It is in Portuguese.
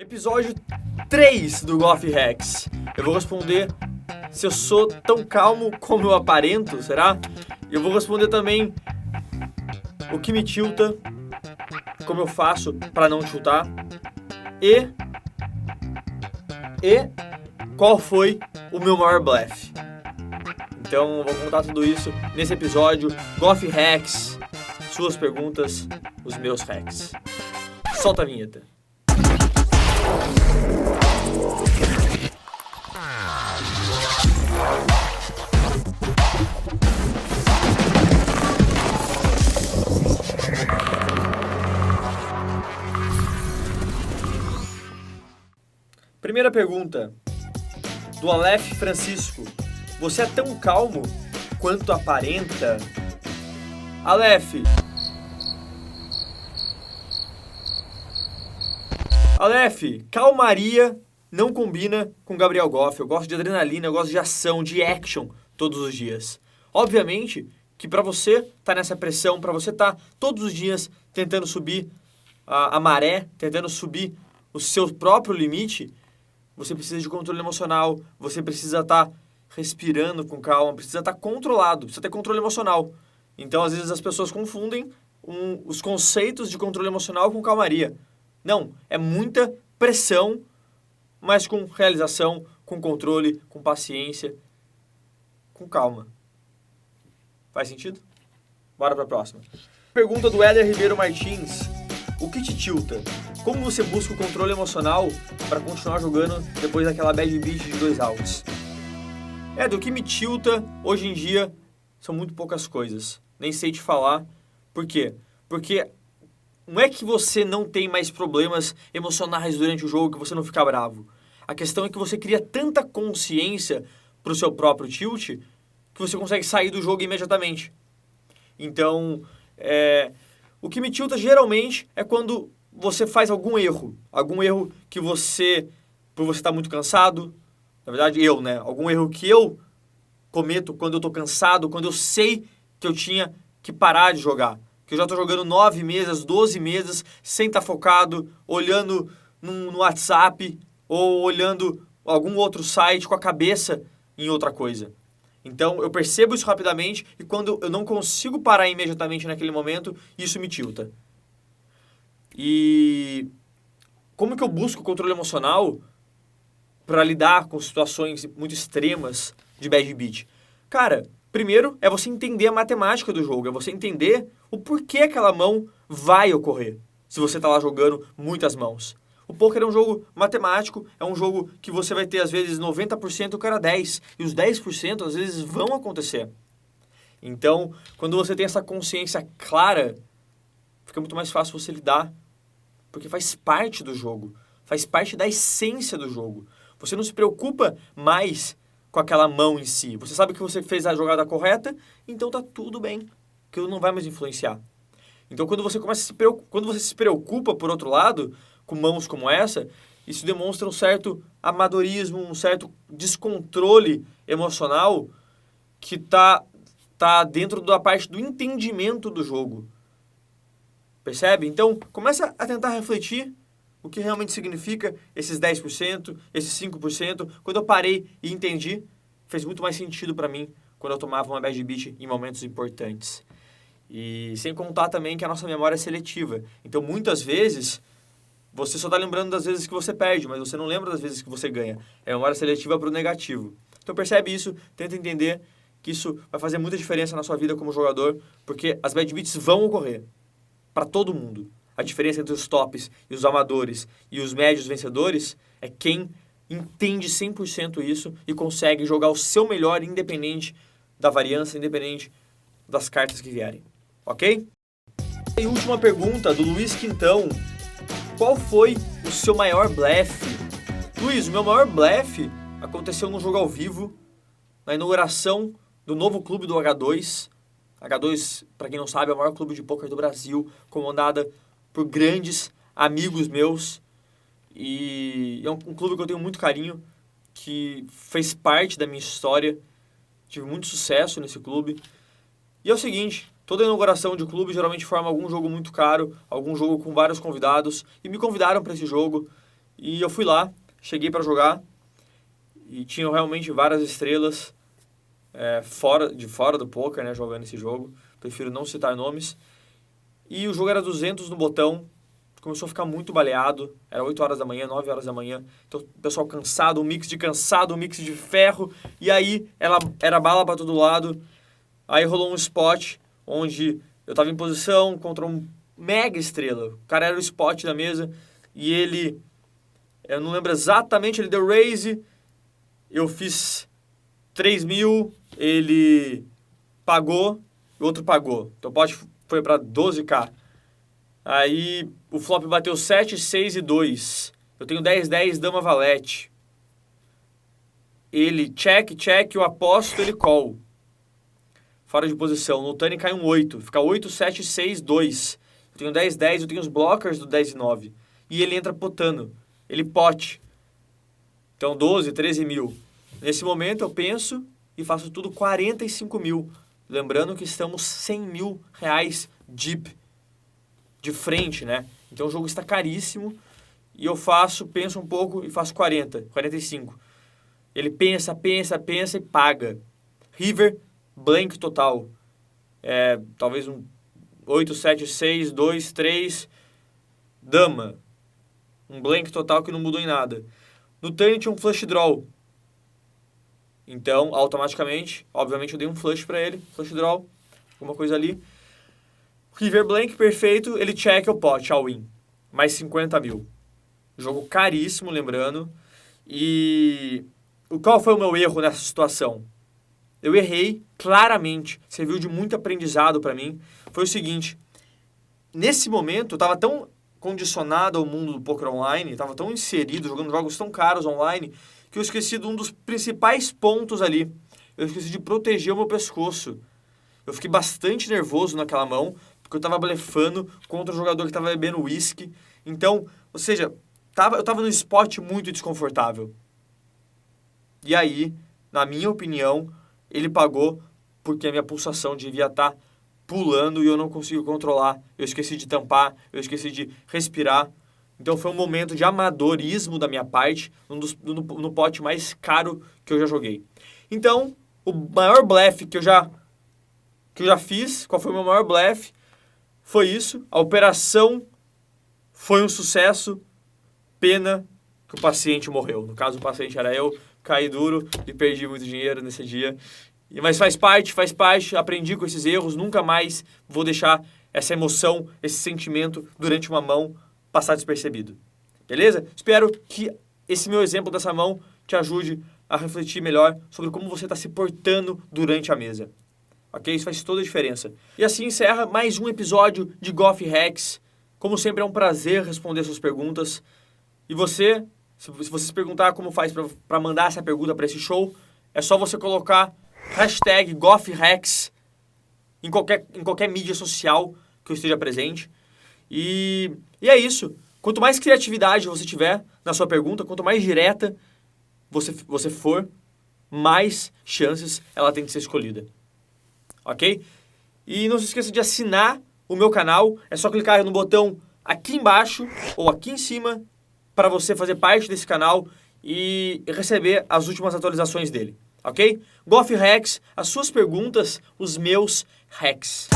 Episódio 3 do Golf Hacks. Eu vou responder se eu sou tão calmo como eu aparento, será? Eu vou responder também o que me tilta, como eu faço para não tiltar e qual foi o meu maior blefe. Então eu vou contar tudo isso nesse episódio. Golf Hacks, suas perguntas, os meus hacks. Solta a vinheta. Primeira pergunta, do Aleph Francisco. Você é tão calmo quanto aparenta? Aleph, calmaria não combina com Gabriel Goff. Eu gosto de adrenalina, eu gosto de ação, de action todos os dias. Obviamente que para você estar nessa pressão, para você estar todos os dias tentando subir a maré, tentando subir o seu próprio limite, você precisa de controle emocional, você precisa estar respirando com calma, precisa estar controlado, precisa ter controle emocional. Então, às vezes, as pessoas confundem os conceitos de controle emocional com calmaria. Não, é muita pressão, mas com realização, com controle, com paciência, com calma. Faz sentido? Bora para a próxima. Pergunta do Éder Ribeiro Martins. O que te tilta? Como você busca o controle emocional para continuar jogando depois daquela bad beat de 2 outs? Do que me tilta hoje em dia são muito poucas coisas. Nem sei te falar. Por quê? Porque não é que você não tem mais problemas emocionais durante o jogo, que você não fica bravo. A questão é que você cria tanta consciência para o seu próprio tilt que você consegue sair do jogo imediatamente. Então, o que me tilta geralmente é quando você faz algum erro que você, por você estar muito cansado, na verdade algum erro que eu cometo quando eu estou cansado, quando eu sei que eu tinha que parar de jogar, que eu já estou jogando 9 mesas, 12 mesas, sem estar focado, olhando no WhatsApp ou olhando algum outro site com a cabeça em outra coisa. Então, eu percebo isso rapidamente e quando eu não consigo parar imediatamente naquele momento, isso me tilta. E como que eu busco o controle emocional para lidar com situações muito extremas de bad beat? Cara, primeiro é você entender a matemática do jogo, é você entender o porquê aquela mão vai ocorrer, se você está lá jogando muitas mãos. O poker é um jogo matemático, é um jogo que você vai ter, às vezes, 90% o cara 10%, e os 10% às vezes vão acontecer. Então, quando você tem essa consciência clara, fica muito mais fácil você lidar, porque faz parte do jogo, faz parte da essência do jogo. Você não se preocupa mais com aquela mão em si. Você sabe que você fez a jogada correta, então tá tudo bem, que não vai mais influenciar. Então, quando você se preocupa, por outro lado, com mãos como essa, isso demonstra um certo amadorismo, um certo descontrole emocional que tá dentro da parte do entendimento do jogo. Percebe? Então, começa a tentar refletir o que realmente significa esses 10%, esses 5%. Quando eu parei e entendi, fez muito mais sentido para mim quando eu tomava uma bad beat em momentos importantes. E sem contar também que a nossa memória é seletiva. Então, muitas vezes, você só está lembrando das vezes que você perde, mas você não lembra das vezes que você ganha. É memória seletiva para o negativo. Então, percebe isso, tenta entender que isso vai fazer muita diferença na sua vida como jogador, porque as bad beats vão ocorrer para todo mundo. A diferença entre os tops e os amadores e os médios vencedores é quem entende 100% isso e consegue jogar o seu melhor independente da variância, independente das cartas que vierem. Ok? E última pergunta do Luiz Quintão. Qual foi o seu maior blefe? Luiz, o meu maior blefe aconteceu num jogo ao vivo, na inauguração do novo clube do H2. H2, para quem não sabe, é o maior clube de pôquer do Brasil, comandada por grandes amigos meus. E é um clube que eu tenho muito carinho, que fez parte da minha história. Tive muito sucesso nesse clube. E é o seguinte, toda inauguração de clube geralmente forma algum jogo muito caro, algum jogo com vários convidados, e me convidaram para esse jogo. E eu fui lá, cheguei para jogar e tinham realmente várias estrelas fora do poker, né, jogando esse jogo. Prefiro não citar nomes. E o jogo era 200 no botão, começou a ficar muito baleado, era 8 horas da manhã, 9 horas da manhã, então o pessoal cansado, um mix de ferro, e aí era bala para todo lado. Aí rolou um spot onde eu tava em posição contra um mega estrela, o cara era o spot da mesa, e ele, eu não lembro exatamente, ele deu raise, eu fiz 3 mil, ele pagou, o outro pagou, então o pot foi para 12k. Aí o flop bateu 7, 6 e 2. Eu tenho 10, 10, dama valete. Ele check, eu aposto, ele call. Fora de posição. No turn cai um 8. Fica 8, 7, 6, 2. Eu tenho 10, 10, eu tenho os blockers do 10 e 9. E ele entra potando. Ele pote. Então 12, 13 mil. Nesse momento eu penso e faço tudo 45 mil. Lembrando que estamos 100 mil reais deep. De frente, né? Então o jogo está caríssimo e eu penso um pouco e faço 40, 45. Ele pensa e paga. River, blank total. Talvez um 8, 7, 6, 2, 3. Dama. Um blank total que não mudou em nada. No turn tinha um flush draw. Então, automaticamente, obviamente eu dei um flush para ele. Flush draw, alguma coisa ali. River blank, perfeito, ele check o pot, all in. Mais 50 mil. Jogo caríssimo, lembrando. E qual foi o meu erro nessa situação? Eu errei, claramente. Serviu de muito aprendizado para mim. Foi o seguinte. Nesse momento, eu estava tão condicionado ao mundo do poker online, estava tão inserido, jogando jogos tão caros online, que eu esqueci de um dos principais pontos ali. Eu esqueci de proteger o meu pescoço. Eu fiquei bastante nervoso naquela mão, porque eu tava blefando contra um jogador que tava bebendo uísque. Então, ou seja, eu tava num spot muito desconfortável. E aí, na minha opinião, ele pagou porque a minha pulsação devia estar pulando e eu não consigo controlar. Eu esqueci de tampar, eu esqueci de respirar. Então foi um momento de amadorismo da minha parte, no pote mais caro que eu já joguei. Então, o maior blefe que eu já fiz, qual foi o meu maior blefe? Foi isso, a operação foi um sucesso, pena que o paciente morreu. No caso, o paciente era eu, caí duro e perdi muito dinheiro nesse dia. Mas faz parte, aprendi com esses erros, nunca mais vou deixar essa emoção, esse sentimento durante uma mão passar despercebido. Beleza? Espero que esse meu exemplo dessa mão te ajude a refletir melhor sobre como você está se portando durante a mesa. Ok? Isso faz toda a diferença. E assim encerra mais um episódio de Golf Hacks. Como sempre, é um prazer responder suas perguntas. E você, se você se perguntar como faz para mandar essa pergunta para esse show, é só você colocar hashtag Golf Hacks em qualquer mídia social que eu esteja presente. E é isso. Quanto mais criatividade você tiver na sua pergunta, quanto mais direta você for, mais chances ela tem de ser escolhida. Ok? E não se esqueça de assinar o meu canal. É só clicar no botão aqui embaixo ou aqui em cima para você fazer parte desse canal e receber as últimas atualizações dele. Ok? Golf Hacks, as suas perguntas, os meus hacks.